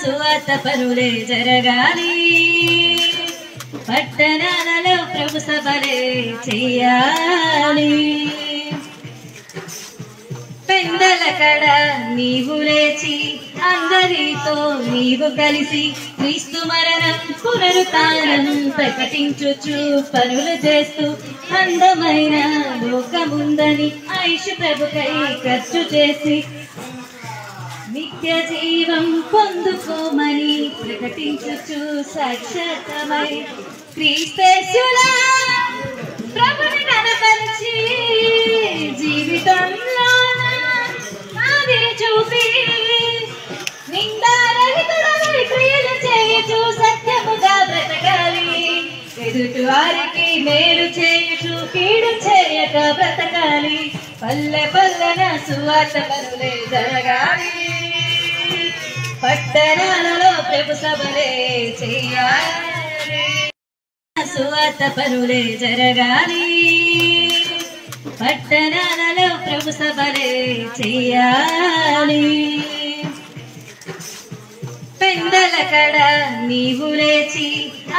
సువార్త పరులే జరగాలి, పట్టణాలలో ప్రభు సభలే చెయ్యాలి. పెందల కడ నీవు లేచి అందరితో నీవు కలిసి క్రీస్తు మరణం పునరుత్థానం ప్రకటించుచు పనులు చేస్తూ అందమైన లోకముందని ఆయుష్ ప్రభుకై ఖర్చు చేసి నిత్య జీవం పొందుకోమని ప్రకటించుచు సాక్షాత్మై క్రీస్తేశులా ప్రభుని కనపరిచి జీవితంలో మాదిరి చూపి నిందారహితుడై క్రియలు చేయుచు సత్యముగా బ్రతకాలి. ఎదుటి వారికి మేలు చేయుచు కీడు చేయక బ్రతకాలి. పల్లె పల్లెన సువార్త పనులే జరగాలి, పట్టణాలలో ప్రభు సభలే చెయ్యాలి. సువార్త పనులే జరగాలి, పట్టణాలలో ప్రభు సభలే చెయ్యాలి. పెందల కడ నీవు లేచి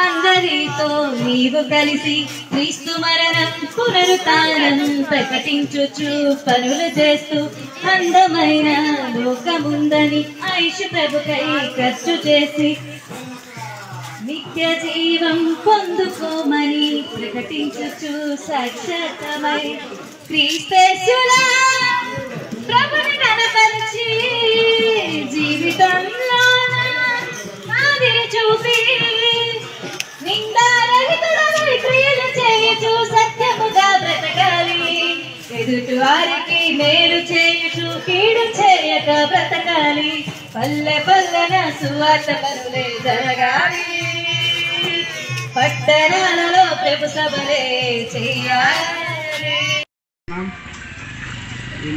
అందరితో నీవు కలిసి క్రీస్తు మరణం పునరుత్థానం ప్రకటించుచు పనులు చేస్తూ అందమైన లోకముందని ఆయుష్ ప్రభుకై ఖర్చు చేసి నిత్య జీవం పొందుకోమని ప్రకటించుచు సాక్షాత్మై క్రీస్తేశులా ప్రభుని కనపరిచి జీవితంలో మాదిరి చూపి నిందారహితుడై క్రియలు చేయుచు సత్యముగా బ్రతకాలి. ఎదుటి వారికి మేలు చేయుచు కీడు చేయక బ్రతకాలి. పల్లె పల్లెన సువార్త పనులే జరగాలి, పట్టణాలలో ప్రభు సభలే చెయ్యాలి.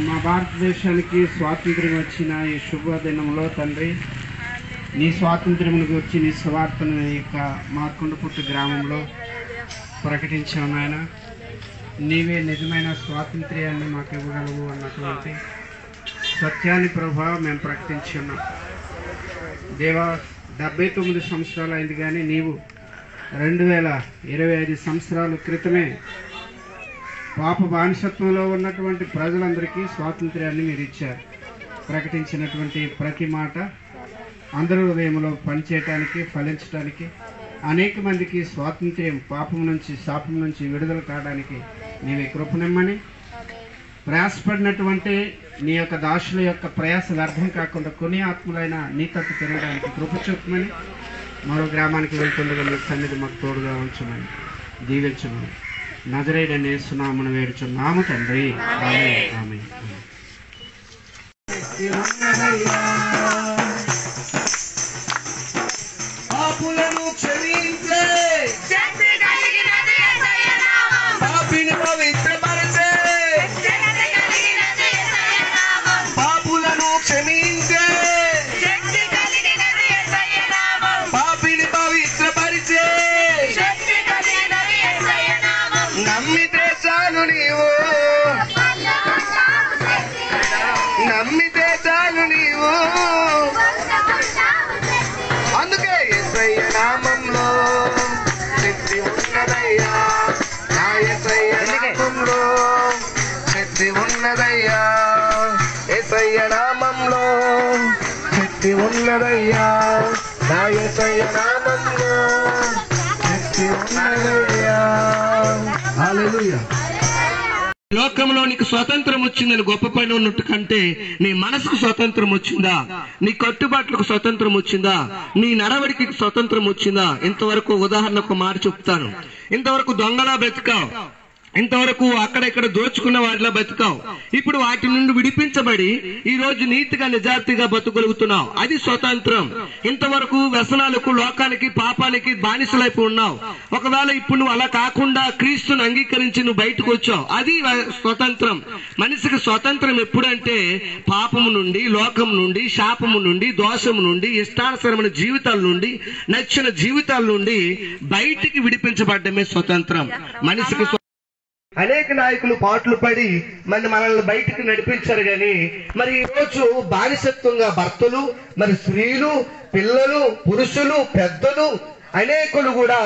మా భారతదేశానికి స్వాతంత్ర్యం వచ్చిన ఈ శుభదినంలో తండ్రి, నీ స్వాతంత్ర్యం గురించి నీ సువార్తను ఈ యొక్క మార్కొండపుట్టు గ్రామంలో ప్రకటించావు నాయన. నీవే నిజమైన స్వాతంత్ర్యాన్ని మాకు ఇవ్వగలవు అన్నటువంటి సత్యాన్ని ప్రభావ మేము ప్రకటించి ఉన్నాం. దేవా, 79 సంవత్సరాలు అయింది, కానీ నీవు 2025 సంవత్సరాల క్రితమే పాప బానిసత్వంలో ఉన్నటువంటి ప్రజలందరికీ స్వాతంత్ర్యాన్ని మీరు ఇచ్చారు. ప్రకటించినటువంటి ప్రతి మాట అందరి హృదయంలో పనిచేయటానికి, ఫలించడానికి, అనేక మందికి స్వాతంత్ర్యం, పాపం నుంచి, శాపం నుంచి విడుదల కావడానికి నీవే కృపనిమ్మని, ప్రయాసపడినటువంటి నీ యొక్క దాసుల యొక్క ప్రయాస వ్యర్థం కాకుండా కొన్ని ఆత్మలైన నీ తట్టు తిరగడానికి కృప చూపమని, మరో గ్రామానికి వెళ్తుండగా మీ సన్నిధి మాకు తోడుగా ఉంచమని, దీవించమని నజరేయుడైన యేసునామమున వేడుచున్నాము తండ్రి. ఆమేన్. ఆమేన్. పాపులను క్షమించే శక్తి కలిగినది యేసయ్య నామం, పాపిని పవిత్రపరిచే శక్తి కలిగినది యేసయ్య నామం, పాపులను క్షమించే శక్తి కలిగినది యేసయ్య నామం, పాపిని పవిత్రపరిచే శక్తి కలిగినది యేసయ్య నామం. నమ్మితే చాలు నీవు, నమ్మితే చాలు నీవు, అందుకే యేసయ్య నామంలో శక్తి ఉన్నదయ్యా, నా యేసయ్య నామంలో శక్తి ఉన్నదయ్యా, యేసయ్య నామంలో శక్తి ఉన్నదయ్యా, నా యేసయ్య నామంలో శక్తి ఉన్నదయ్యా. హల్లెలూయా. లోకంలో నీకు స్వతంత్రం వచ్చిందని గొప్ప పని ఉన్నట్టు కంటే నీ మనసుకు స్వతంత్రం వచ్చిందా? నీ కట్టుబాట్లకు స్వతంత్రం వచ్చిందా? నీ నడవడికి స్వతంత్రం వచ్చిందా? ఇంతవరకు ఉదాహరణకు మాట చెప్తాను. ఇంతవరకు దొంగలా బ్రతికావు, ఇంతవరకు అక్కడెక్కడ దోచుకున్న వాటిలో బతికావు. ఇప్పుడు వాటి నుండి విడిపించబడి ఈ రోజు నీతిగా నిజాయితీగా బతుకగలుగుతున్నావు. అది స్వతంత్రం. ఇంతవరకు వ్యసనాలకు, లోకానికి, పాపానికి బానిసలైపు ఉన్నావు. ఒకవేళ ఇప్పుడు నువ్వు అలా కాకుండా క్రీస్తుని అంగీకరించి నువ్వు బయటకు వచ్చావు, అది స్వతంత్రం. మనిషికి స్వతంత్రం ఎప్పుడంటే పాపము నుండి, లోకం నుండి, శాపము నుండి, దోషము నుండి, ఇష్టానుసరమైన జీవితాల నుండి, నచ్చిన జీవితాల నుండి బయటికి విడిపించబడ్డమే స్వతంత్రం. మనిషికి అనేక నాయకులు పాటలు పడి మనల్ని బయటికి నడిపించారు గాని మరి ఈ రోజు బానిసత్వంగా భర్తలు, మరి స్త్రీలు, పిల్లలు, పురుషులు, పెద్దలు అనేకులు కూడా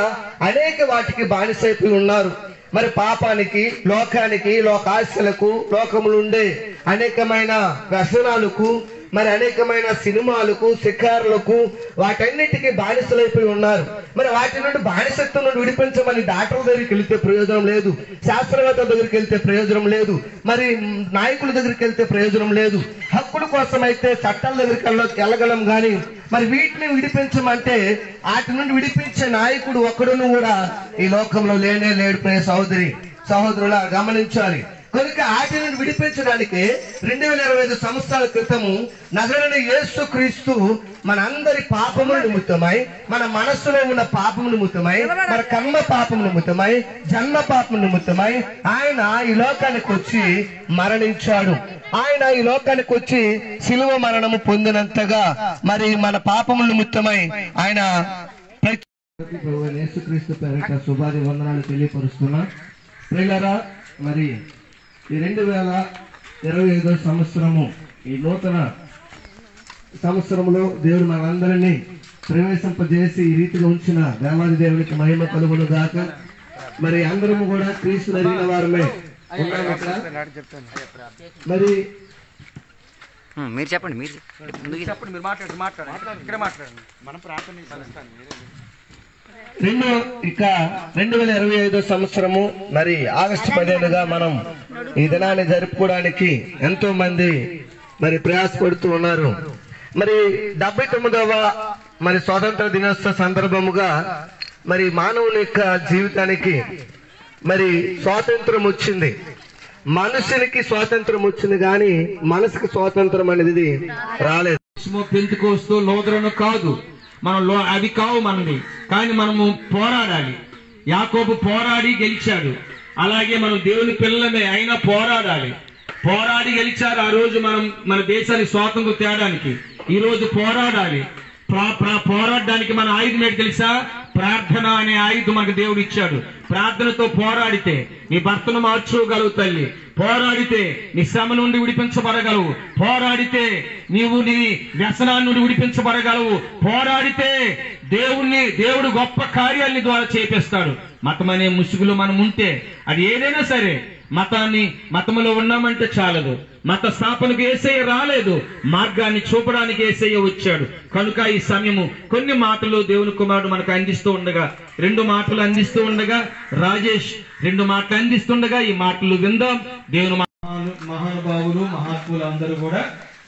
అనేక వాటికి బానిసైపోయి ఉన్నారు. మరి పాపానికి, లోకానికి, లోకాశలకు, లోకములు ఉండే అనేకమైన వ్యసనాలకు, మరి అనేకమైన సినిమాలకు, శిఖారులకు, వాటన్నిటికీ బానిసలైపోయి ఉన్నారు. మరి వాటి నుండి బానిసత్వం నుండి విడిపించమని డాక్టర్ దగ్గరికి వెళ్తే ప్రయోజనం లేదు, శాస్త్రవేత్తల దగ్గరికి వెళ్తే ప్రయోజనం లేదు, మరి నాయకుల దగ్గరికి వెళ్తే ప్రయోజనం లేదు. హక్కుల కోసం అయితే చట్టాల దగ్గరికి వెళ్ళగలం కానీ మరి వీటిని విడిపించమంటే వాటి నుండి విడిపించే నాయకుడు ఒక్కడును కూడా ఈ లోకంలో లేనే లేడు. ప్రియ సహోదరులా గమనించాలి. కనుక వాటి నుండి విడిపించడానికి 2025 సంవత్సరాల క్రితము నజరేయుడైన యేసుక్రీస్తు మన అందరి పాపముల నిమిత్తమై, మన మనస్సులో ఉన్న పాపము నిమిత్తమై, మన కర్మ పాపము నిమిత్తమై, జన్మ పాపము నిమిత్తమై ఆయన ఈ లోకానికి వచ్చి మరణించాడు. ఆయన ఈ లోకానికి వచ్చి శిలువ మరణము పొందినంతగా మరి మన పాపముల నిమిత్తమై ఆయన యేసుక్రీస్తు పేరిట శుభాది వందనాలు తెలియపరుస్తున్నా. ప్రియులారా, మరి ఈ 2025 సంవత్సరము, ఈ నూతన సంవత్సరంలో దేవుడు మనందరినీ ప్రవేశింపజేసి ఈ రీతిగా ఉంచిన దేవాది దేవునికి మహిమ కలుగును గాక. మరి అందరము కూడా క్రీస్తు ఎరిగిన వారమే ఉన్నాం అక్కడ. మరి మీరు చెప్పండి, మీరు చెప్పండి, మీరు మాట్లాడండి, ఇక్కడే మాట్లాడండి. మనం ప్రార్థన 2025 సంవత్సరము మరి ఆగస్టు 15గా మనం ఈ దినాన్ని జరుపుకోవడానికి ఎంతో మంది మరి ప్రయాసపడుతూ ఉన్నారు. మరి 79వ మరి స్వాతంత్ర దినోత్సవ సందర్భముగా మరి మానవుని యొక్క జీవితానికి మరి స్వాతంత్రం వచ్చింది. మనుషునికి స్వాతంత్రం వచ్చింది కానీ మనసుకి స్వాతంత్రం అనేది రాలేదు. పెంతుకోస్తూ లోదరను కాదు, మనం అవి కావు మనది, కానీ మనము పోరాడాలి. యాకోబు పోరాడి గెలిచాడు. అలాగే మనం దేవుని పిల్లలమే అయినా పోరాడి గెలిచారు. ఆ రోజు మనం మన దేశానికి స్వాతంత్రం తేడానికి ఈ రోజు పోరాడాలి. పోరాడడానికి మన ఆయుధం ఏంటి తెలుసా? ప్రార్థన అనే ఆయుధం మనకు దేవుడు ఇచ్చాడు. ప్రార్థనతో పోరాడితే నీ భర్తను మార్చుకోగలవు తల్లి. పోరాడితే నీ శ్రమ నుండి విడిపించబడగలవు. పోరాడితే నీవు నీ వ్యసనాన్ని నుండి విడిపించబడగలవు. పోరాడితే దేవుడు గొప్ప కార్యాలని ద్వారా చేపిస్తాడు. మతం అనే ముసుగులో మనం ఉంటే అది ఏదైనా సరే, మతములో ఉన్నామంటే చాలదు. మత స్థాపనకు యేసయ్య రాలేదు, మార్గాన్ని చూపడానికి యేసయ్య వచ్చాడు. కనుక ఈ సమయము కొన్ని మాటలు దేవుని కుమారుడు మనకు అందిస్తూ ఉండగా, 2 మాటలు అందిస్తూ ఉండగా, రాజేష్ 2 మాటలు అందిస్తుండగా ఈ మాటలు విందాం. దేవుని మహానుభావులు, మహాత్ములు అందరూ కూడా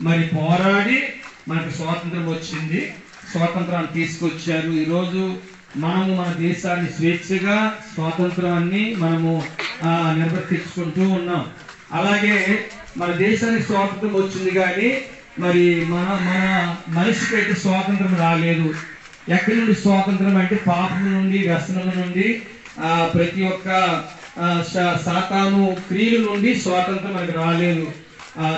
మరి పోరాడి మనకు స్వాతంత్రం వచ్చింది, స్వాతంత్రాన్ని తీసుకొచ్చారు. ఈరోజు మనము మన దేశాన్ని స్వేచ్ఛగా స్వాతంత్రాన్ని మనము నిర్వర్తించుకుంటూ ఉన్నాం. అలాగే మన దేశానికి స్వాతంత్రం వచ్చింది కానీ మరి మన మనిషికి అయితే స్వాతంత్రం రాలేదు. ఎక్కడి నుండి స్వాతంత్రం అంటే పాపం నుండి, వ్యసనం నుండి, ప్రతి ఒక్క సాతాను క్రియల నుండి స్వాతంత్రం మనకు రాలేదు.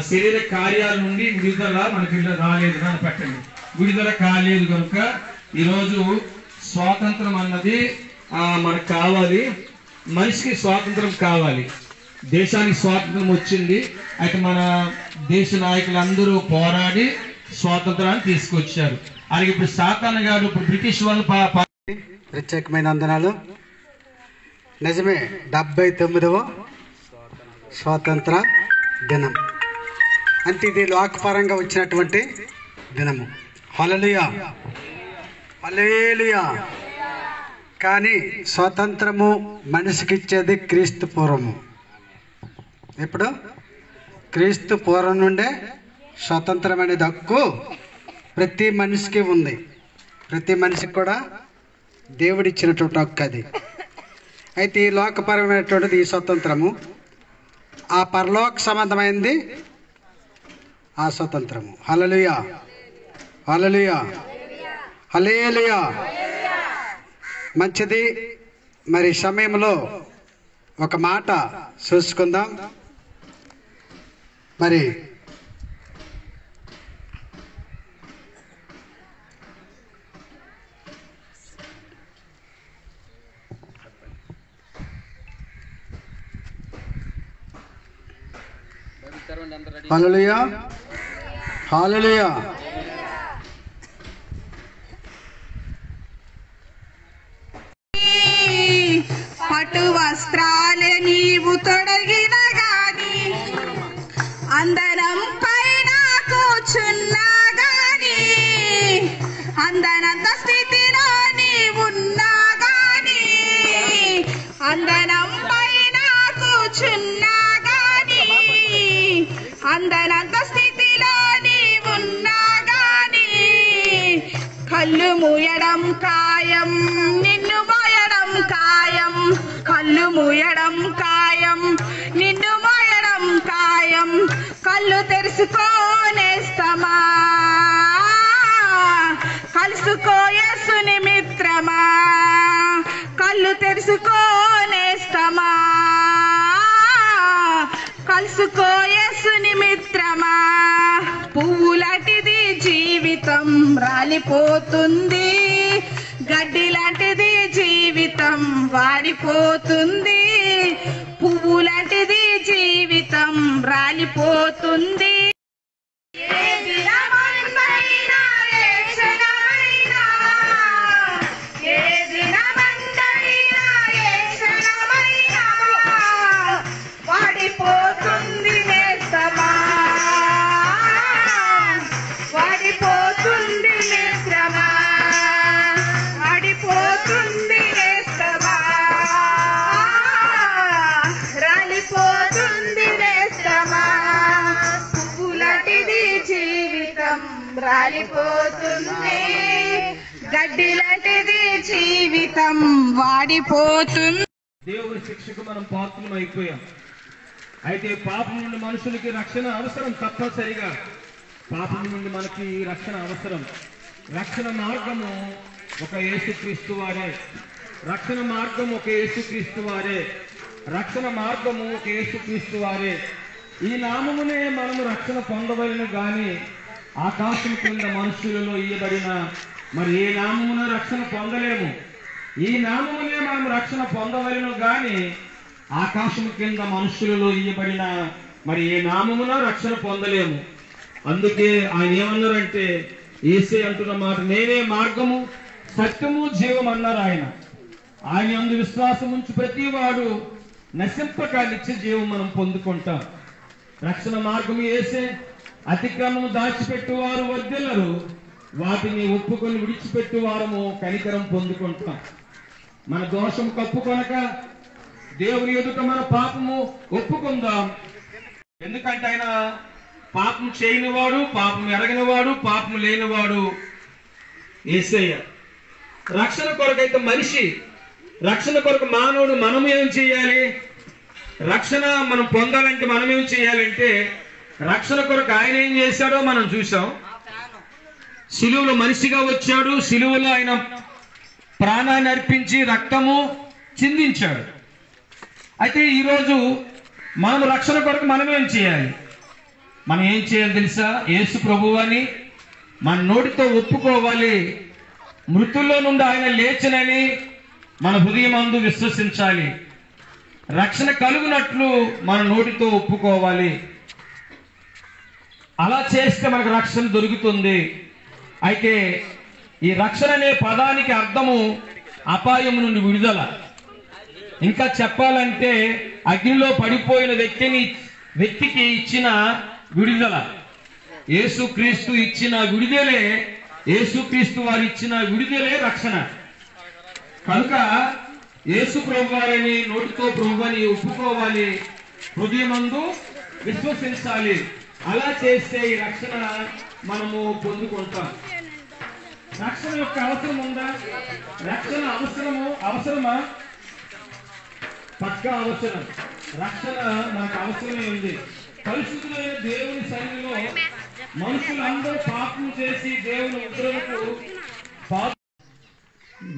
శరీర కార్యాల నుండి విడుదల మనకి రాలేదు. నన్ను పెట్టండి, విడుదల కాలేదు. కనుక ఈరోజు స్వాతంత్రం అన్నది మనకు కావాలి. మనిషికి స్వాతంత్రం కావాలి. దేశానికి స్వాతంత్రం వచ్చింది. అయితే మన దేశ నాయకులందరూ పోరాడి స్వాతంత్రాన్ని తీసుకొచ్చారు. అలాగే ఇప్పుడు సాతాను గారు ఇప్పుడు బ్రిటిష్ వాళ్ళు ప్రత్యేకమైన వందనాలు. నిజమే, 79వ స్వాతంత్ర దినం అంటే ఇది లోకపరంగా వచ్చినటువంటి దినము. హల్లెలూయా, హల్లెలూయా. కానీ స్వాతంత్రము మనిషికి ఇచ్చేది క్రీస్తు పూర్వము. ఇప్పుడు క్రీస్తు పూర్వం నుండే స్వతంత్రం అనేది హక్కు ప్రతి మనిషికి ఉంది. ప్రతి మనిషికి కూడా దేవుడిచ్చినటువంటి హక్కు అది. అయితే ఈ లోకపరమైనటువంటిది ఈ స్వతంత్రము, ఆ పరలోక సంబంధమైనది ఆ స్వతంత్రము. హల్లెలూయా, హల్లెలూయా, హల్లెలూయా. మంచిది. మరి సమయంలో ఒక మాట చూసుకుందాం. మరి హల్లెలూయా హల్లెలూయా. పట్టు వస్త్రాలే నీవు తొడగిన గాని, అందరం పైన కూర్చున్నా గాని, అందనంత స్థితిలో నీవున్నా గాని, అందరం పైన కూర్చున్నా గాని, అందనంత స్థితిలో నీవున్నా గాని, కళ్ళు మూయడం ఖాయం, నిన్ను మోయడం ఖాయం, కళ్ళు మూయడం ఖాయం, నిన్ను మోయడం ఖాయం. కళ్ళు తెరుచుకోనేస్తమా, కలుసుకో యేసుని మిత్రమా, కళ్ళు తెరుచుకోనేస్తమా, కలుసుకో యేసుని మిత్రమా. పువ్వులాంటిది జీవితం రాలిపోతుంది, గడ్డి లాంటిది జీవితం వాడిపోతుంది, పువ్వు లాంటిది జీవితం రాలిపోతుంది. ఏ దినమందైనా, ఏ క్షణమైనా, ఏ దినమందైనా, ఏ క్షణమైనా వాడిపోతుంది నేస్తమా, వాడిపోతుంది మిత్రమా, వాడిపోతుంది నేస్తమా, రాలిపోతుంది నేస్తమా. పువ్వులాంటిది జీవితం రాలిపోతుంది, గడ్డి లాంటిది జీవితం వాడిపోతుంది. దేవుని శిక్షకు మనం పాత్రలం అయిపోయాం. అయితే పాపం నుండి మనుషులకి రక్షణ అవసరం, తప్పనిసరిగా పాపం నుండి మనకి రక్షణ అవసరం. రక్షణ మార్గము ఒక యేసుక్రీస్తు వారే, రక్షణ మార్గం ఒక యేసుక్రీస్తు వారే, రక్షణ మార్గము ఒక యేసుక్రీస్తు వారే. ఈ నామమునే మనము రక్షణ పొందవలను గాని ఆకాశం కింద మనుషులలో ఇయ్యబడిన మరి ఏ నామమున రక్షణ పొందలేము. ఈ నామమునే మనం రక్షణ పొందవలను గాని ఆకాశం కింద మనుషులలో ఇయ్యబడిన మరి ఏ నామమున రక్షణ పొందలేము. అందుకే ఆయన ఏమన్నారంటే, యేసే అంటున్న మాట, నేనే మార్గము సత్యము జీవం అన్నారు ఆయన. ఆయన యందు విశ్వాసం ఉంచి ప్రతి వాడు నశింపక నిత్య జీవం మనం పొందుకుంటాం. రక్షణ మార్గము యేసే. అతిక్రమము దాచిపెట్టువారు వర్ధిల్లరు, వాటిని ఒప్పుకొని విడిచిపెట్టు వారము కనికరం పొందుకుంటాం. మన దోషం కప్పుకొనక దేవుని ఎదుట మన పాపము ఒప్పుకుందాం. ఎందుకంటే ఆయన పాపం చేయనివాడు, పాపం ఎరగనివాడు, పాపం లేనివాడు యేసయ్య. రక్షణ కొరకైతే మనిషి, రక్షణ కొరకు మానవుడు మనం ఏం చేయాలి? రక్షణ మనం పొందాలంటే మనం ఏం చేయాలంటే, రక్షణ కొరకు ఆయన ఏం చేశాడో మనం చూసాం. సిలువలో మనిషిగా వచ్చాడు, సిలువలో ఆయన ప్రాణాన్ని అర్పించి రక్తము చిందించాడు. అయితే ఈరోజు మనం రక్షణ కొరకు మనం ఏం చేయాలి? మనం ఏం చేయాలి తెలుసా? యేసు ప్రభువని మన నోటితో ఒప్పుకోవాలి, మృతుల్లో నుండి ఆయన లేచనని మన హృదయమందు విశ్వసించాలి, రక్షణ కలుగునట్లు మన నోటితో ఒప్పుకోవాలి. అలా చేస్తే మనకు రక్షణ దొరుకుతుంది. అయితే ఈ రక్షణ అనే పదానికి అర్థము అపాయము నుండి విడుదల. ఇంకా చెప్పాలంటే అగ్నిలో పడిపోయిన వ్యక్తికి ఇచ్చిన విడుదల. యేసుక్రీస్తు ఇచ్చిన విడుదలే, యేసుక్రీస్తు వారు ఇచ్చిన విడుదలే రక్షణ. కనుక యేసు ప్రభువారిని నోటితో ప్రభువని ఒప్పుకోవాలి, హృదయమందు విశ్వసించాలి. అలా చేస్తే ఈ రక్షణ మనము పొందుకుంటాం. రక్షణ యొక్క అవసరం ఉందా? రక్షణ అవసరమా? పక్కా అవసరం. రక్షణ మనకు అవసరమే ఉంది. పరిశుద్ధులైన దేవుని సన్నిధిలో మనుషులందరూ పాపం చేసి దేవుని ఉగ్రతకు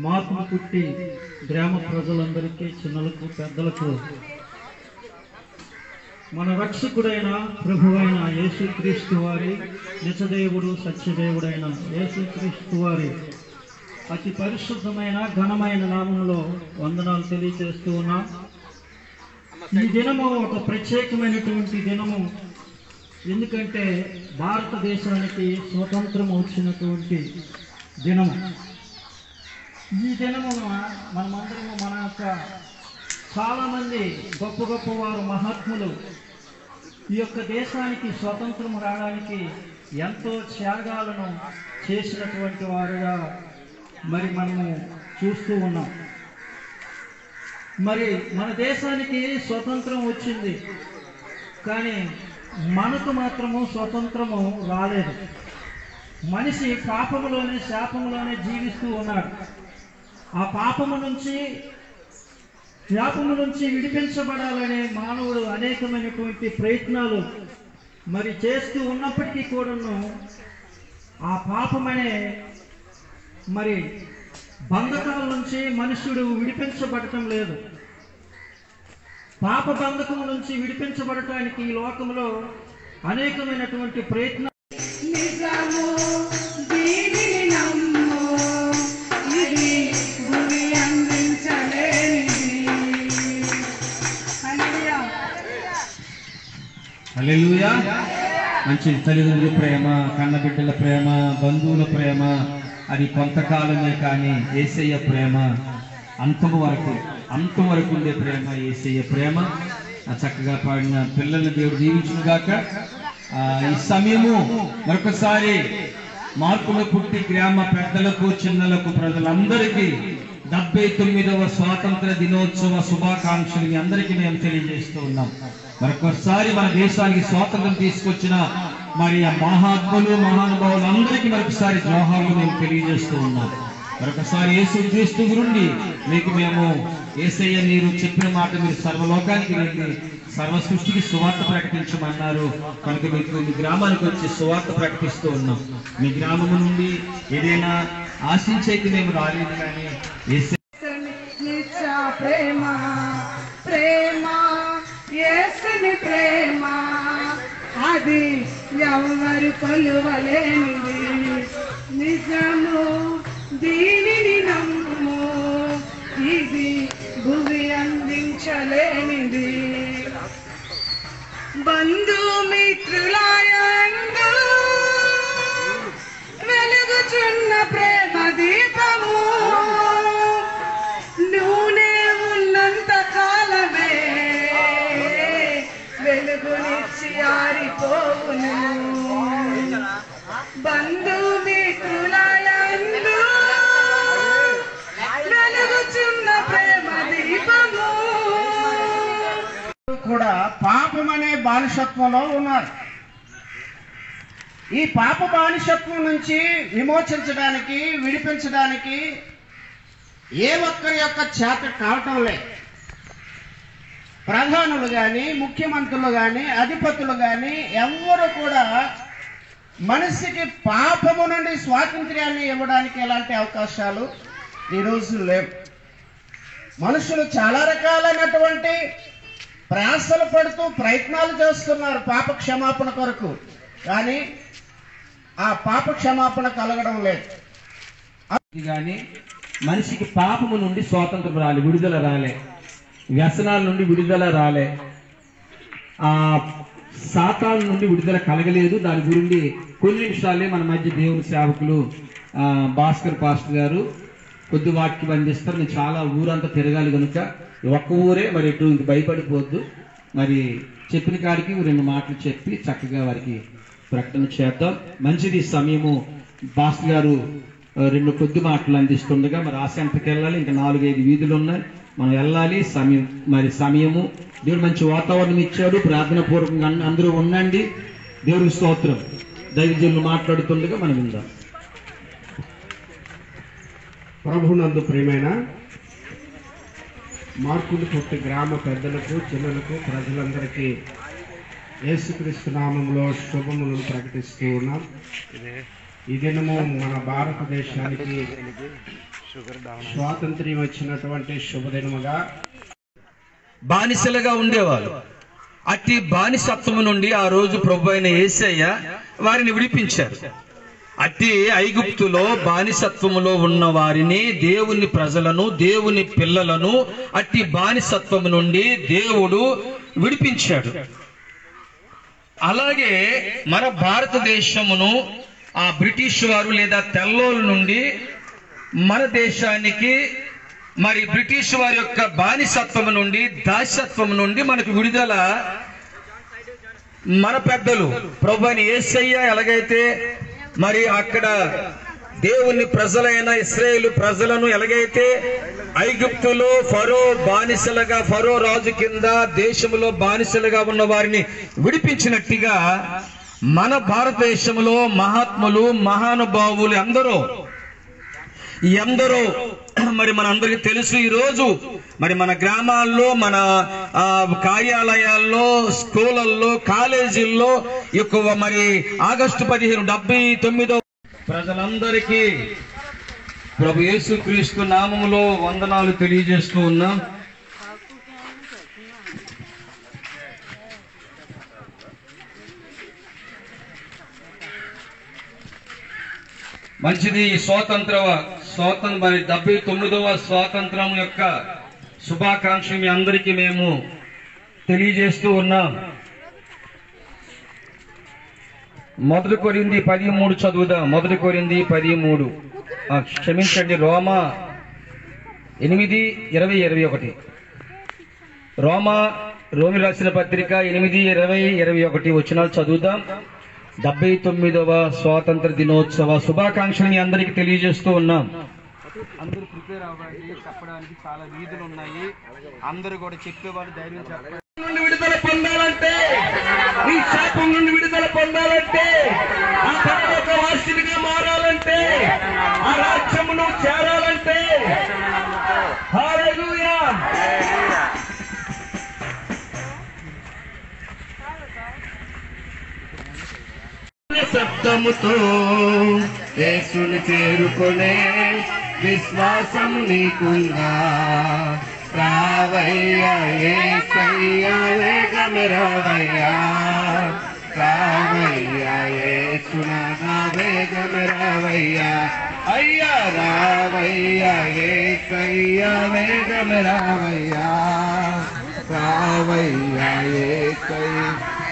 మార్పు పుట్టి గ్రామ ప్రజలందరికీ, చిన్నలకు పెద్దలకు మన రక్షకుడైన ప్రభువైన యేసుక్రీస్తు వారి, నిజదేవుడు సత్యదేవుడైన యేసుక్రీస్తు వారి అతి పరిశుద్ధమైన ఘనమైన నామంలో వందనాలు తెలియజేస్తూ ఉన్నాం. ఈ దినము ఒక ప్రత్యేకమైనటువంటి దినము. ఎందుకంటే భారతదేశానికి స్వతంత్రం వచ్చినటువంటి దినము. ఈ దినమున మనమందరము మన యొక్క చాలామంది గొప్ప గొప్ప వారు మహాత్ములు ఈ యొక్క దేశానికి స్వతంత్రం రావడానికి ఎంతో త్యాగాలను చేసినటువంటి వారుగా మరి మనము చూస్తూ ఉన్నాం. మరి మన దేశానికి స్వతంత్రం వచ్చింది, కానీ మనకు మాత్రము స్వతంత్రము రాలేదు. మనిషి పాపములోనే శాపములోనే జీవిస్తూ ఉన్నాడు. ఆ పాపము నుంచి శాపము నుంచి విడిపించబడాలనే మానవుడు అనేకమైనటువంటి ప్రయత్నాలు మరి చేస్తూ ఉన్నప్పటికీ కూడాను ఆ పాపమనే మరి బంధకాల నుంచి మనుష్యుడు విడిపించబడటం లేదు. పాప బంధకం నుంచి విడిపించబడటానికి ఈ లోకంలో అనేకమైనటువంటి ప్రయత్నాలు. నిజము దీనిని నమ్ము, ఇది భూమి అందించలేనిది. హల్లెలూయా. మంచి తల్లిదండ్రుల ప్రేమ, కన్నబిడ్డల ప్రేమ, బంధువుల ప్రేమ అది కొంతకాలమే, కానీ యేసయ్య ప్రేమ అంతం వరకు ఉండే ప్రేమ యేసయ్య ప్రేమ. చక్కగా పాడిన పిల్లల్ని దేవుడు దీవించును గాక. ఈ సమయము మరొకసారి మార్పుల పుట్టి గ్రామ పెద్దలకు చిన్నలకు ప్రజలందరికీ 79వ స్వాతంత్ర దినోత్సవ శుభాకాంక్షలు మీ అందరికీ మేము తెలియజేస్తూ ఉన్నాం. మరొకసారి మన దేశానికి స్వాతంత్రం తీసుకొచ్చిన మరి ఆ మహాత్ములు మహానుభావులు అందరికీ మరొకసారి జోహార్లు మేము తెలియజేస్తూ ఉన్నాం. మరొకసారి యేసుక్రీస్తు గురించి మీకు మేము యేసయ్య మీరు చెప్పిన మాట మీరు సర్వలోకానికి వెళ్ళి సర్వ సృష్టికి సువార్త ప్రకటించమన్నారు కనుక మీకు మీ గ్రామానికి వచ్చి సువార్త ప్రకటిస్తూ ఉన్నాం. మీ గ్రామం నుండి ఏదైనా ఆశించైతే మేము రాలేదు, కానీ ప్రేమ ప్రేమ యేసుని ప్రేమ అది ఎవరు కొలువలేనిది. నిజము దీనిని నమ్ము, ఇది భూమి అందించలేనిది. బంధుమిత్రులాయందు వెలుగుచున్న ప్రేమ దీపము నూనె ఉన్నంత కాలమే వెలుగునిచ్చి ఆరిపోవును. బంధుమిత్రులాయందు వెలుగుచున్న ప్రేమ దీపము కూడా పాపం అనే బానిసత్వంలో ఉన్నారు. ఈ పాప బానిసత్వం నుంచి విమోచించడానికి విడిపించడానికి ఏ ఒక్కరి యొక్క చేత కావటం లేదు. ప్రధానులు కానీ ముఖ్యమంత్రులు కానీ అధిపతులు కానీ ఎవ్వరు కూడా మనిషికి పాపము నుండి స్వాతంత్ర్యాన్ని ఇవ్వడానికి ఎలాంటి అవకాశాలు ఈరోజు లేవు. మనుషులు చాలా రకాలైనటువంటి ప్రయాసలు పడుతూ ప్రయత్నాలు చేస్తున్నారు పాప క్షమాపణ కొరకు, కానీ ఆ పాప క్షమాపణ కలగడం లేదు. కానీ మనిషికి పాపము నుండి స్వాతంత్రం రాలే, విడుదల రాలే, వ్యసనాల నుండి విడుదల రాలే, ఆ సాతాను నుండి విడుదల కలగలేదు. దాని గురించి కొన్ని నిమిషాలే మన మధ్య దేవుని సేవకులు భాస్కర్ పాస్టర్ గారు కొద్ది వాక్యం అందిస్తారు. నేను చాలా ఊరంతా తిరగాలి కనుక ఒక్క ఊరే, మరి ఎటు భయపడిపోవద్దు. మరి చెప్పిన కాడికి 2 మాటలు చెప్పి చక్కగా వారికి ప్రకటన చేద్దాం. మంచిది సమయము. పాస్టర్ గారు 2 కొద్ది మాటలు అందిస్తుండగా మరి ఆశాంతకి వెళ్ళాలి. ఇంకా 4-5 వీధులు ఉన్నాయి, మనం వెళ్ళాలి. సమయము దేవుడు మంచి వాతావరణం ఇచ్చాడు. ప్రార్థన పూర్వకంగా అందరూ ఉండండి. దేవుడికి స్తోత్రం. దైవజనులు మాట్లాడుతుండగా మనం విందాం. ప్రభునందు ప్రియమైన మార్కులు పుట్టి గ్రామ పెద్దలకు చిన్నలకు ప్రజలందరికీ యేసుక్రీస్తు నామములో శుభములను ప్రకటిస్తూ ఉన్నాం. ఈ దినము మన భారతదేశానికి స్వాతంత్ర్యం వచ్చినటువంటి శుభదినముగా బానిసలుగా ఉండేవాళ్ళు. అట్టి బానిసత్వము నుండి ఆ రోజు ప్రభు అయిన యేసయ్య వారిని విడిపించారు. అట్టి ఐగుప్తులో బానిసత్వములో ఉన్న వారిని, దేవుని ప్రజలను, దేవుని పిల్లలను అట్టి బానిసత్వము నుండి దేవుడు విడిపించాడు. అలాగే మన భారతదేశమును ఆ బ్రిటిష్ వారు లేదా తెల్లోళ్ళ నుండి మన దేశానికి మరి బ్రిటిష్ వారి యొక్క బానిసత్వం నుండి దాస్యత్వం నుండి మనకు విడుదల మన పెద్దలు ప్రభువైన యేసయ్య ఎలాగైతే మరి అక్కడ దేవుని ప్రజలైన ఇశ్రాయేలు ప్రజలను ఎలాగైతే ఐగుప్తులో ఫరో బానిసలుగా ఫరో రాజు కింద దేశంలో బానిసలుగా ఉన్న వారిని విడిపించినట్టుగా మన భారతదేశంలో మహాత్ములు మహానుభావులు ఎందరో మరి మనందరికీ తెలుసు. ఈరోజు మరి మన గ్రామాల్లో మన కార్యాలయాల్లో స్కూళ్ళల్లో కాలేజీల్లో ఎక్కువ మరి ఆగస్టు 1579 ప్రజలందరికీ ప్రభు యేసుక్రీస్తు నామములో వందనాలు తెలియజేస్తూ ఉన్నాం. మంచిది. మరి 79వ స్వాతంత్రం యొక్క శుభాకాంక్షలు మీ అందరికీ మేము తెలియజేస్తూ ఉన్నాం. 1 కొరింథీ 13 చదువుదాం. 1 కొరింథీ 13 క్షమించండి, రోమా 8:20-21 రోమి రాసిన పత్రిక 8:20-21 వచనాలు చదువుదాం. 79వ స్వాతంత్ర దినోత్సవ శుభాకాంక్షలు మీ అందరికీ తెలియజేస్తూ ఉన్నాం. అందరూ ప్రిపేర్ అవ్వండి. చెప్పడానికి చాలా వీధులు ఉన్నాయి. అందరూ కూడా చెప్పేవారు ధైర్యం చెప్పండి. విడుదల పొందాలంటే, ఈ శాపం నుండి విడుదల పొందాలంటే, ఆ పరలోక వాసిగా మారాలంటే, ఆ రాజ్యమును చేరాలంటే హల్లెలూయా. శబ్దముతో యేసుని చేరుకునే విశ్వాసం నీకుందా? రావయ్యా యేసయ్యా వేగమే రావయ్యా, రావయ్యా యేసునాథా వేగమే రావయ్యా, అయ్యా రావయ్యా యేసయ్యా వేగమే రావయ్యా, రావయ్యా యేసయ్యా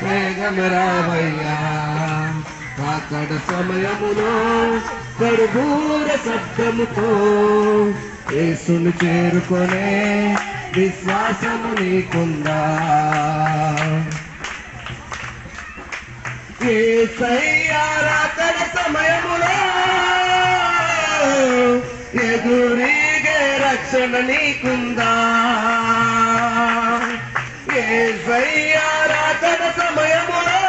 వేగమే రావయ్యా. కాకడ సమయములో కరుబూర శబ్దముతో యేసుని చేరుకొనే విశ్వాసము నీకుందా? యేసయ్యా రాకడ సమయములో ఎదురీగే రక్షణ నీకుందా? యేసయ్యా రాకడ సమయములో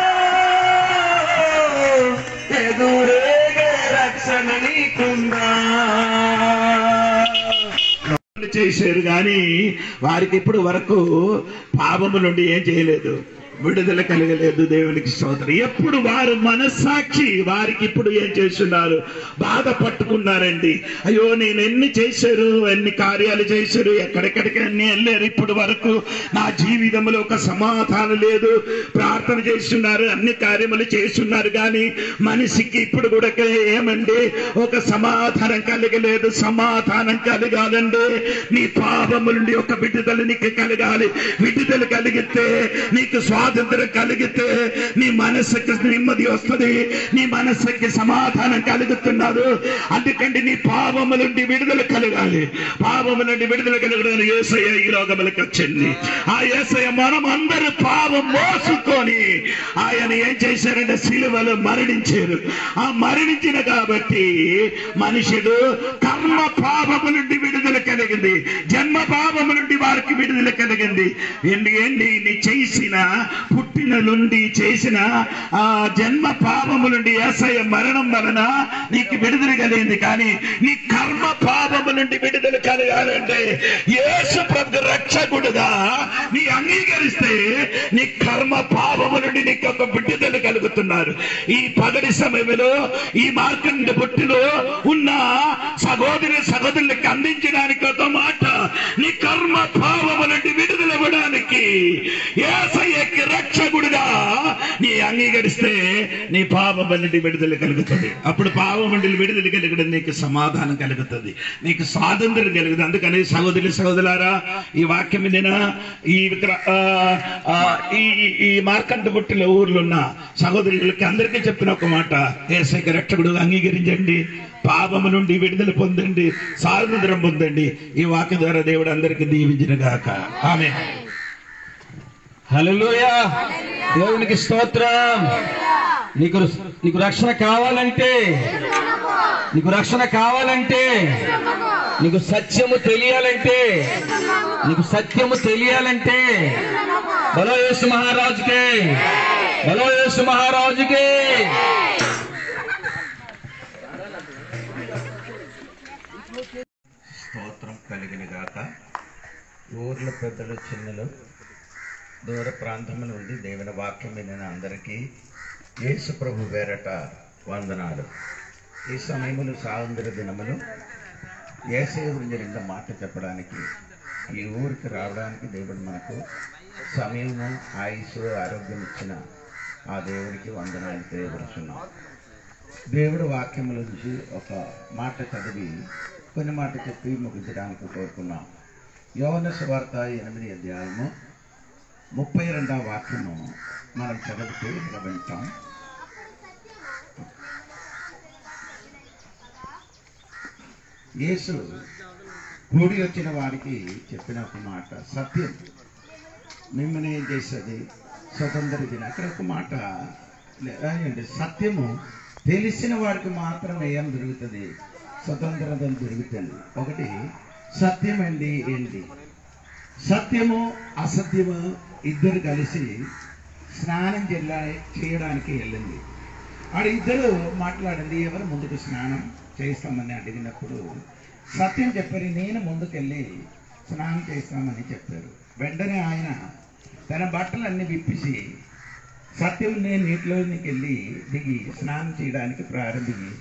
ఎదురేగే రక్షణ నీకుందా? చేశారు కానీ వారికి ఇప్పుడు వరకు పాపము నుండి ఏం చేయలేదు, విడుదల కలగలేదు. దేవునికి స్తోత్రం. ఎప్పుడు వారు మనస్సాక్షి వారికి ఇప్పుడు ఏం చేస్తున్నారు? బాధ పట్టుకున్నారండి. అయ్యో నేను ఎన్ని చేశారు, ఎన్ని కార్యాలు చేశారు, ఎక్కడెక్కడికి అన్ని వెళ్ళారు, ఇప్పుడు వరకు నా జీవితంలో ఒక సమాధానం లేదు. ప్రార్థన చేస్తున్నారు, అన్ని కార్యములు చేస్తున్నారు, కానీ మనిషికి ఇప్పుడు కూడా ఏమండి ఒక సమాధానం కలగలేదు. సమాధానం కలగాలండి, నీ పాపము నుండి ఒక విడుదల నీకు కలగాలి. విడుదల కలిగితే నీకు స్వాతంత్రం కలిగితే నీ మనసుకి నెమ్మది వస్తుంది, నీ మనసుకి సమాధానం కలుగుతున్నారు. అందుకంటే నీ పాపము నుండి విడుదల కలగాలి. పాపము నుండి విడుదల కలగడానికి యేసయ్య ఈ లోకములకు వచ్చింది. ఆ యేసయ్య మనం అందరూ పాపం మోసుకొని ఆయన ఏం చేశారంటే సిలువలో మరణించారు. ఆ మరణించిన కాబట్టి మనుషుడు కర్మ పాపము నుండి విడుదల కలిగింది, జన్మ పాపము నుండి వారికి విడుదల కలిగింది. ఏంటి నీ చేసిన పుట్టిన నుండి చేసిన ఆ జన్మ పాపము నుండి యేసయ్య మరణం వలన నీకు విడుదల కలిగింది. కానీ నీ కర్మ పాపము నుండి విడుదల కలగాలంటే యేసు ప్రభు రక్షకుడుగా నీ అంగీకరిస్తే నీ కర్మ పాపము నుండి నీకు ఒక విడుదల కలుగుతున్నారు. ఈ పగటి సమయంలో ఈ మార్కండ పుట్టిలో ఉన్న సహోదరులకు అందించడానికి ఒక మాట, నీ కర్మ పాపము నుండి విడుదల ఇవ్వడానికి యేసయ్యకి రక్షకుడుగా నీ అంగీకరిస్తే నీ పాపం నుండి విడుదల కలుగుతుంది. అప్పుడు పాపం నుండి విడుదల కలగడం నీకు సమాధానం కలుగుతుంది, నీకు స్వాతంత్రం కలుగుతుంది. అందుకని సహోదరి సహోదరులారా, ఈ వాక్యం వినిన ఈ మార్కంటపుట్టిలో ఊర్లో ఉన్న సహోదరులకి అందరికీ చెప్పిన ఒక మాట, యేసయ్య రక్షకుడు అంగీకరించండి, పాపము నుండి విడుదల పొందండి, స్వాతంత్రం పొందండి. ఈ వాక్య ద్వారా దేవుడు అందరికీ దీవించుగాక. ఆమేన్. హల్లెలూయా. దేవునికి స్తోత్రం. నీకు రక్షణ కావాలంటే, నీకు రక్షణ కావాలంటే, నీకు సత్యము తెలియాలంటే, నీకు సత్యము తెలియాలంటే బలో యేసు మహారాజుకే, బలో యేసు మహారాజుకే. స్తోత్రం కలిగిన గాక. ఊర్ల పెద్దలు చిన్నలు దూర ప్రాంతముల నుండి దేవుని వాక్యం వినిన అందరికీ యేసు ప్రభు పేరట వందనాలు. ఈ సమయములు స్వాతంత్ర దినములు యేసయ్య గురించి రెండు మాట చెప్పడానికి ఈ ఊరికి రావడానికి దేవుడు మనకు సమయము, ఆయుష్, ఆరోగ్యం ఇచ్చిన ఆ దేవుడికి వందనాలు తెలియపరుచున్నాం. దేవుడు వాక్యముల నుంచి ఒక మాట చదివి కొన్ని మాట చెప్పి ముగించడానికి కోరుకున్నాం. యోహాను సువార్త 8వ అధ్యాయము 32వ వాక్యము మనం చదివితే వింటాం. యేసు కూడి వచ్చిన వారికి చెప్పిన ఒక మాట, సత్యం మిమ్మల్ని ఏం చేస్తుంది, స్వతంత్ర దిన. అక్కడ ఒక మాట అంటే సత్యము తెలిసిన వాడికి మాత్రమే ఏం దొరుకుతుంది, స్వతంత్రత దొరుకుతుంది. ఒకటి సత్యం అండి ఏంటి, సత్యము అసత్యము ఇద్దరు కలిసి స్నానం చేయడానికి వెళ్ళింది. ఆడ ఇద్దరు మాట్లాడింది, ఎవరు ముందుకు స్నానం చేస్తామని అడిగినప్పుడు సత్యం చెప్పారు, నేను ముందుకెళ్ళి స్నానం చేస్తామని చెప్పారు. వెంటనే ఆయన తన బట్టలన్నీ విప్పిసి సత్యం నేను నీటిలోనికి వెళ్ళి దిగి స్నానం చేయడానికి ప్రారంభించి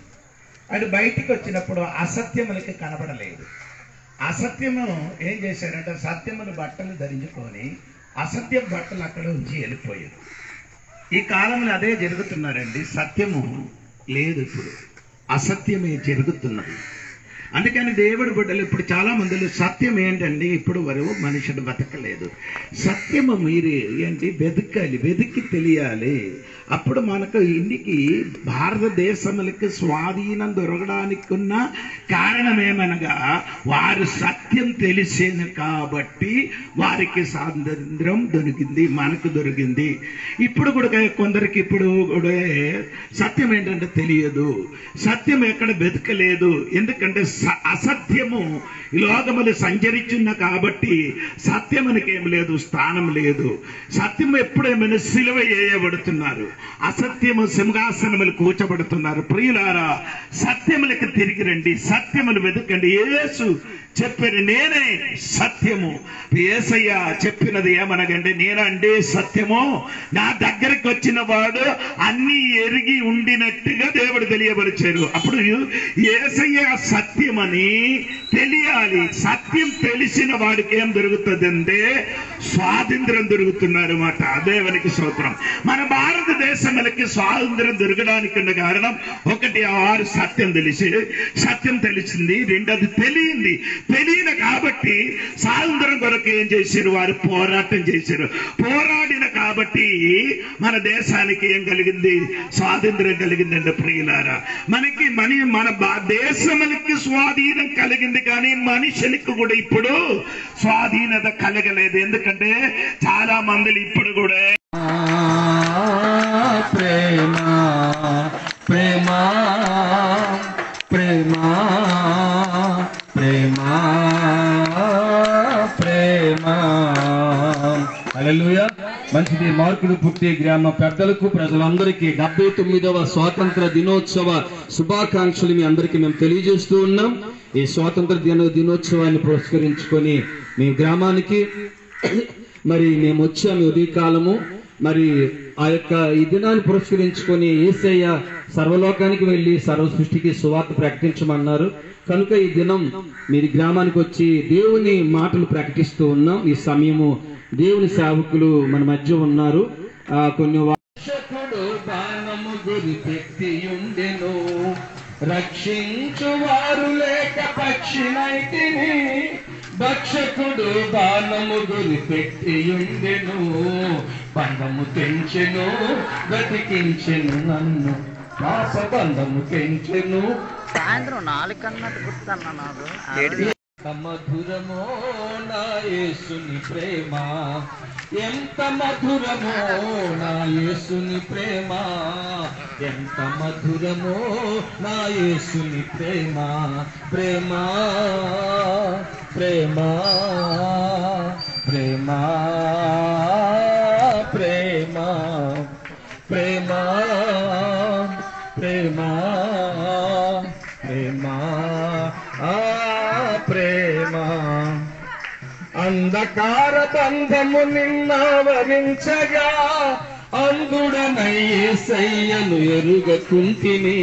అటు బయటికి వచ్చినప్పుడు అసత్యములకి కనబడలేదు. అసత్యము ఏం చేశారంటే సత్యములు బట్టలు ధరించుకొని అసత్యం బట్టలు అక్కడ ఉంచి వెళ్ళిపోయారు. ఈ కాలంలో అదే జరుగుతున్నారండి. సత్యము లేదు, ఇప్పుడు అసత్యమే జరుగుతున్నది. అందుకని దేవుడు బిడ్డలు ఇప్పుడు చాలా మందిలో సత్యం ఏంటండి, ఇప్పుడు వరకు మనుషుడు బతకలేదు. సత్యము మీరు ఏంటి వెతకాలి, వెతికి తెలియాలి. అప్పుడు మనకు ఇంటికి భారతదేశములకి స్వాధీనం దొరకడానికి ఉన్న కారణం ఏమనగా వారు సత్యం తెలిసేను కాబట్టి వారికి స్వాతంత్రం దొరికింది, మనకు దొరికింది. ఇప్పుడు కూడా కొందరికి ఇప్పుడు కూడా సత్యం ఏంటంటే తెలియదు, సత్యం ఎక్కడ వెతకలేదు. ఎందుకంటే అసత్యము ఈ లోకములు సంచరించున్న కాబట్టి సత్యమునికి ఏం లేదు, స్థానం లేదు. సత్యం ఎప్పుడేమైనా సిలువ వేయబడుతున్నారు, అసత్యము సింహాసనములు కూర్చబడుతున్నారు. ప్రియులారా, సత్యములకు తిరిగి రండి, సత్యములు వెతకండి. యేసు చెప్పారు, నేనే సత్యము. యేసయ్య చెప్పినది ఏమనగండి, నేనంటే సత్యము, నా దగ్గరికి వచ్చిన వాడు అన్ని ఎరిగి ఉండినట్టుగా దేవుడు తెలియపరిచారు. అప్పుడు యేసయ్య సత్యమని తెలియాలి. సత్యం తెలిసిన వాడికి ఏం దొరుకుతుంది అంటే స్వాతంత్రం దొరుకుతున్నారు మాట. దేవునికి స్తోత్రం. మన భారతదేశములకి స్వాతంత్రం దొరకడానికి ఉన్న కారణం ఒకటి, వారు సత్యం తెలిసింది. రెండోది తెలియదు కాబట్టి స్వాతంత్రం కొరకు ఏం చేశారు, వారు పోరాటం చేశారు. పోరాడిన కాబట్టి మన దేశానికి ఏం కలిగింది, స్వాతంత్రం కలిగిందండి. ప్రియులారా, మన దేశములకి స్వాధీనం కలిగింది కానీ మనుషులకు కూడా ఇప్పుడు స్వాధీనత కలగలేదు. ఎందుకంటే చాలా మంది ఇప్పుడు కూడా ప్రేమ ప్రేమ ప్రేమ ప్రేమ ప్రేమ. హల్లెలూయా. మంచిది. మార్కుడు పుట్టి గ్రామ పెద్దలకు ప్రజలందరికీ 79వ స్వాతంత్ర దినోత్సవ శుభాకాంక్షలు మీ అందరికీ మేము తెలియజేస్తూ ఉన్నాం. ఈ స్వాతంత్ర దినోత్సవాన్ని పురస్కరించుకొని మీ గ్రామానికి మరి మేము వచ్చాము ఉదయకాలము. మరి ఆ యొక్క ఈ దినాన్ని పురస్కరించుకొని యేసయ్య సర్వలోకానికి వెళ్లి సర్వ సృష్టికి సువార్త ప్రకటించమన్నారు. కనుక ఈ దినం మీరు గ్రామానికి వచ్చి దేవుని మాటలు ప్రకటిస్తూ ఉన్నాం. ఈ సమయము దేవుని సేవకులు మన మధ్య ఉన్నారు. కొన్ని బాణము గురిపెట్టి ఉండెను. రక్షించువారు లేక పక్షినైతిని, భక్షకుడు బాణము గురిపెట్టి ఉండెను. బంధము తెంచెను బ్రతికించెను నన్ను, పాప బంధము తెంచెను. సాయంత్రం 4 కన్నట్టు గుర్తున్నా నాకు. మధురమో నా యేసుని ప్రేమ, ఎంత మధురమో నా యేసుని ప్రేమ, ఎంత మధురమో నా యేసుని ప్రేమ. ప్రేమ ప్రేమ ప్రేమ ప్రేమ ప్రేమ ప్రేమ ప్రేమ ప్రేమ. అంధకార బంధము నిన్నావరించగా, అందుడనై యేసయ్యను ఎరుగకుంటిని.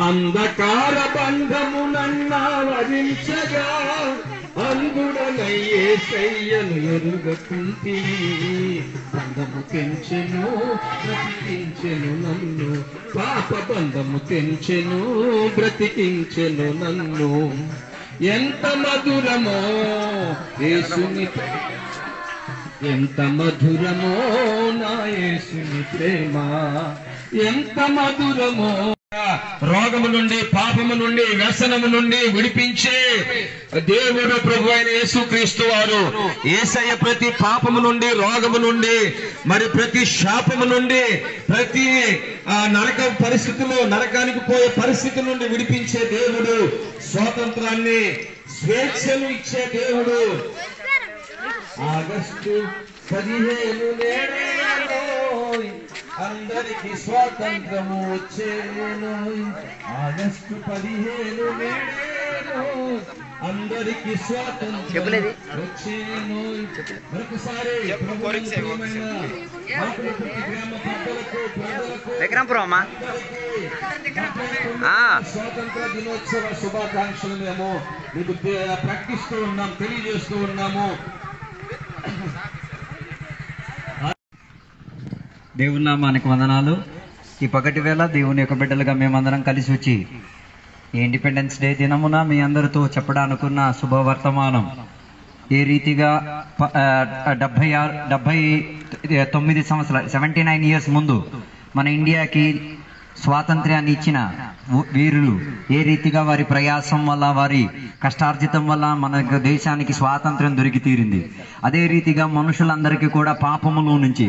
అంధకార బంధము నన్నావరించగా, అందుడనై యేసయ్యను ఎరుగకుంటిని. బంధము తెంచెను బ్రతికించెను నన్ను, పాప బంధము తెంచెను బ్రతికించెను నన్ను. ఎంత మధురమో యేసుని, ఎంత మధురమో నా యేసుని ప్రేమ, ఎంత మధురమో. రోగము నుండి, పాపము నుండి, వ్యసనము నుండి విడిపించే దేవుడు ప్రభు అయిన యేసుక్రీస్తు వారు. యేసయ్య ప్రతి పాపము నుండి, రోగము నుండి, మరి ప్రతి శాపము నుండి, ప్రతి నరక పరిస్థితుల్లో, నరకానికి పోయే పరిస్థితి నుండి విడిపించే దేవుడు. స్వాతంత్రాన్ని, స్వేచ్ఛను ఇచ్చే దేవుడు. ఆగస్టు 15 నేడేనో అందరికి స్వాతంత్రము వచ్చేను. ఆగస్టు 15 నేడేనో అందరికి స్వాతంత్రం వచ్చేను. మరొకసారి విక్రమపురం స్వాతంత్ర దినోత్సవ శుభాకాంక్షలు మేము మీకు ప్రకటిస్తూ ఉన్నాం, తెలియజేస్తూ ఉన్నాము. దేవుని నామానికి వందనాలు. ఈ పగటి వేళ దేవుని యొక్క బిడ్డలుగా మేమందరం కలిసి వచ్చి ఈ ఇండిపెండెన్స్ డే దినమున మీ అందరితో చెప్పడానుకున్న శుభవర్తమానం ఏ రీతిగా 79 సంవత్సరాలు 79 ఇయర్స్ ముందు మన ఇండియాకి స్వాతంత్ర్యాన్ని ఇచ్చిన వీరులు ఏ రీతిగా వారి ప్రయాసం వల్ల, వారి కష్టార్జితం వల్ల మన దేశానికి స్వాతంత్ర్యం దొరికి తీరింది. అదే రీతిగా మనుషులందరికీ కూడా పాపములో నుంచి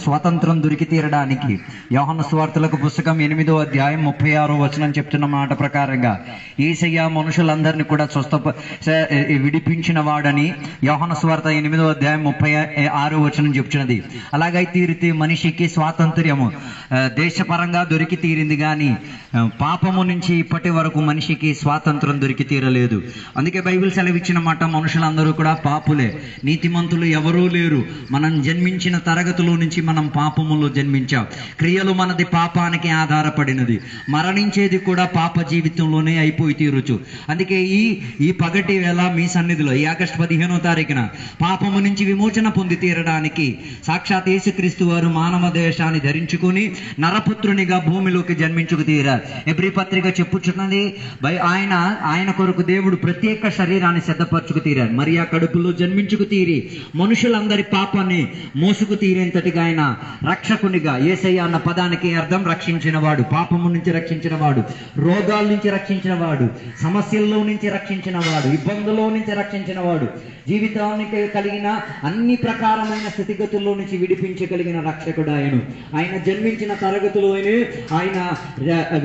స్వాతంత్రం దొరికి తీరడానికి యోహాను సువార్తలకు పుస్తకం 8వ అధ్యాయం 36వ వచనం చెప్తున్న మాట ప్రకారంగా యేసయ్య మనుషులందరినీ కూడా విడిపించిన వాడని యోహాను సువార్త 8వ అధ్యాయం 36వ వచనం చెప్తున్నది. అలాగైతే తీరితే మనిషికి స్వాతంత్ర్యము దేశపరంగా దొరికి తీరింది, కానీ పాపము నుంచి ఇప్పటి వరకు మనిషికి స్వాతంత్రం దొరికి తీరలేదు. అందుకే బైబిల్ సెలవిచ్చిన మాట, మనుషులందరూ కూడా పాపులే, నీతిమంతులు ఎవరూ లేరు. మనం జన్మించిన తరగతిలో నుంచి మనం పాపములో జన్మించాం. క్రియలు మనది పాపానికి ఆధారపడినది, మరణించేది కూడా పాప జీవితంలోనే అయిపోయి తీరొచ్చు. అందుకే ఈ పగటి వేళ మీ సన్నిధిలో ఈ ఆగస్టు 15వ తారీఖున పాపము నుంచి విమోచన పొంది తీరడానికి సాక్షాత్ యేసుక్రీస్తు వారు మానవ దేశాన్ని ధరించుకొని నరపుత్రునిగా భూమిలోకి జన్మించుకు తీరారు. ఎబ్రీ పత్రిక చెప్పుచున్నది, ఆయన కొరకు దేవుడు ప్రత్యేక శరీరాన్ని సిద్ధపరచుకు తీరారు. మరియా కడుపులో జన్మించుకు తీరి మనుషులందరి పాపాన్ని మోసుకు తీరేంతటిగా ఆయన రక్షకునిగా, యేసయ్య అన్న పదానికి అర్థం రక్షించిన వాడు, పాపము నుంచి రక్షించిన వాడు, రోగాల నుంచి రక్షించిన వాడు, సమస్యల్లో నుంచి రక్షించిన వాడు, ఇబ్బందుల్లో నుంచి రక్షించిన వాడు, జీవితానికి కలిగిన అన్ని స్థితిగతుల్లో నుంచి విడిపించగలిగిన రక్షకుడు ఆయన జన్మించిన తరగతిలోనే ఆయన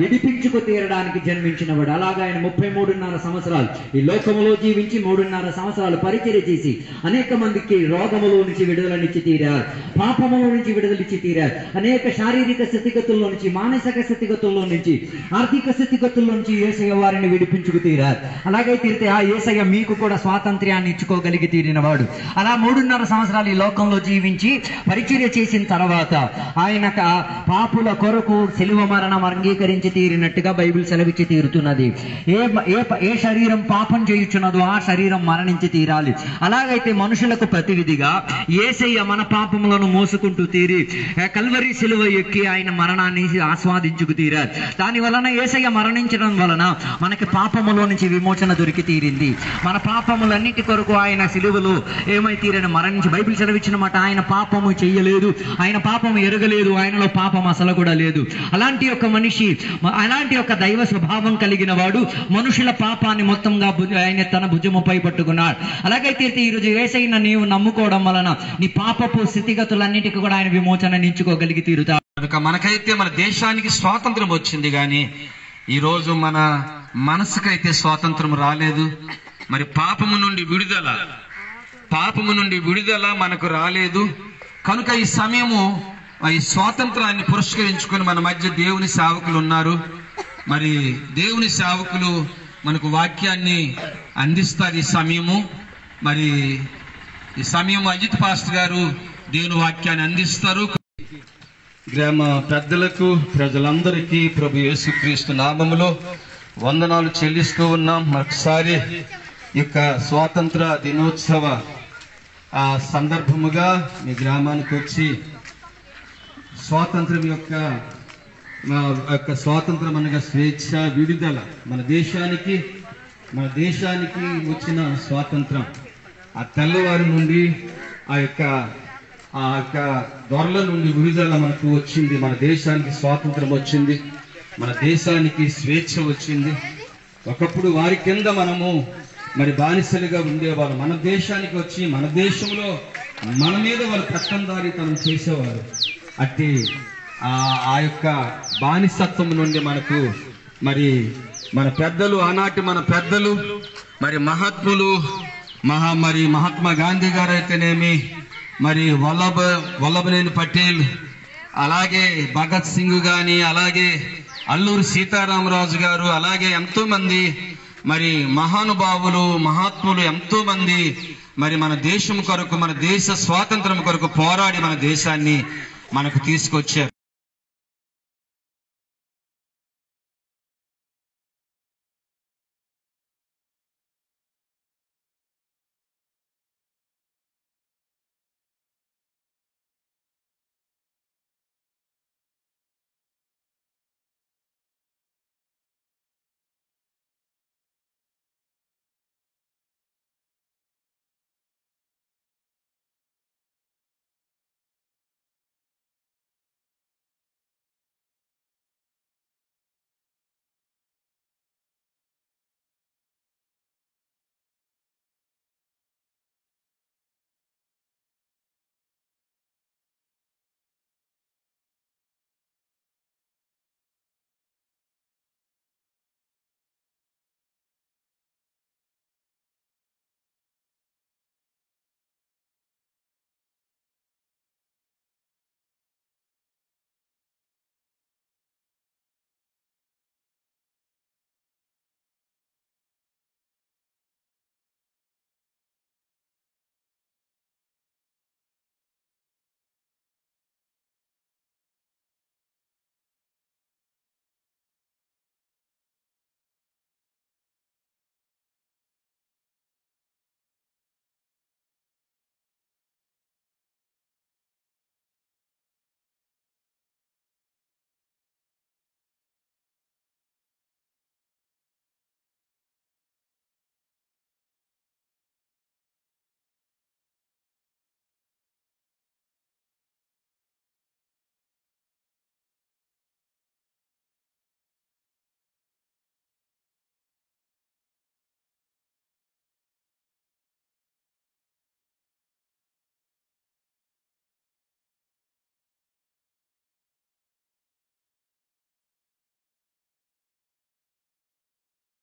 విడిపించుకు తీరడానికి జన్మించిన వాడు. అలాగా ఆయన 33.5 సంవత్సరాలు ఈ లోకములో జీవించి 3.5 సంవత్సరాలు పరిచర్య చేసి అనేక మందికి రోగములో నుంచి విడుదలనిచ్చి తీరారు, పాపములో నుంచి విడుదలిచ్చి తీరారు. అనేక శారీరక స్థితిగతుల్లో నుంచి, మానసిక స్థితిగతుల్లో నుంచి, ఆర్థిక స్థితిగతుల్లో నుంచి యేసయ్య వారిని విడిపించుకు తీరారు. అలాగే తీరితే ఆ యేసయ్య మీకు కూడా స్వాతంత్ర్యాన్ని ఇచ్చుకోగలిగి తీరిన వాడు. అలా 3.5 సంవత్సరాలు ఈ లోకంలో జీవించి పరిచర్య చేసిన తర్వాత ఆయన పాపుల కొరకు శిలువ మరణం అంగీకరించి తీరినట్టుగా బైబిల్ సెలవిచ్చి తీరుతున్నది. ఏ శరీరం పాపం చేయుచున్నదో ఆ శరీరం మరణించి తీరాలి. అలాగైతే మనుషులకు ప్రతివిధిగా యేసయ్య మన పాపములను మోసుకుంటూ తీరి కల్వరి సిలువ ఎక్కి ఆయన మరణాన్ని ఆస్వాదించుకు తీరారు. దాని వలన యేసయ్య మరణించడం వలన మనకి పాపములో నుంచి విమోచన దొరికి తీరింది. మన పాపములన్నిటి కొరకు ఆయన సిలువలో ఏమై తీరని మరణించి బైబిల్ సెలవిచ్చిన మాట, ఆయన పాపము చెయ్యలేదు, ఆయన పాపము ఎరగలేదు, ఆయనలో పాపం అసలు కూడా లేదు. అలాంటి ఒక మనిషి, అలాంటి ఒక దైవ స్వభావం కలిగిన వాడు మనుషుల పాపాన్ని మొత్తంగా ఆయన తన భుజముపై పట్టుకున్నాడు. అలాగైతే ఈరోజు యేసయ్యను నీవు నమ్ముకోవడం వలన నీ పాపపు స్థితిగతులన్నిటికీ కూడా ఆయన విమోచన నించుకోగలిగి తీరుతాడు. కనుక మనకైతే మన దేశానికి స్వాతంత్రం వచ్చింది, కానీ ఈరోజు మన మనసుకైతే స్వాతంత్రం రాలేదు. మరి పాపము నుండి విడుదల మనకు రాలేదు. కనుక ఈ సమయము ఈ స్వాతంత్రాన్ని పురస్కరించుకొని మన మధ్య దేవుని సేవకులు ఉన్నారు. మరి దేవుని సేవకులు మనకు వాక్యాన్ని అందిస్తారు. ఈ సమయము అజిత్ పాస్టర్ గారు దేవుని వాక్యాన్ని అందిస్తారు. గ్రామ పెద్దలకు, ప్రజలందరికీ ప్రభు యేసుక్రీస్తు నామములో వందనాలు చెల్లిస్తూ ఉన్నాం. మరొకసారి ఇక స్వాతంత్ర దినోత్సవ సందర్భముగా మీ గ్రామానికి వచ్చి స్వాతంత్రం యొక్క స్వాతంత్రం అనగా స్వేచ్ఛ, విడుదల, మన దేశానికి వచ్చిన స్వాతంత్రం, ఆ తెల్లవారి నుండి ఆ యొక్క దొరల నుండి విడుదల మనకు వచ్చింది. మన దేశానికి స్వాతంత్రం వచ్చింది, మన దేశానికి స్వేచ్ఛ వచ్చింది. ఒకప్పుడు వారి కింద మనము బానిసలుగా ఉండేవాళ్ళు. మన దేశానికి వచ్చి మన దేశంలో మన మీద వాళ్ళు పెత్తందారీతనం చేసేవారు. అట్టి ఆ యొక్క బానిసత్వం నుండి మనకు మన పెద్దలు, ఆనాటి మన పెద్దలు, మహాత్ములు, మహాత్మా గాంధీ గారు అయితేనేమి, వల్లభనేని పటేల్, అలాగే భగత్ సింగ్ గాని, అలాగే అల్లూరి సీతారామరాజు గారు, అలాగే ఎంతో మంది మహానుభావులు, మహాత్ములు ఎంతో మంది మన దేశం కొరకు, మన దేశ స్వాతంత్రం కొరకు పోరాడి మన దేశాన్ని మనకు తీసుకొచ్చారు.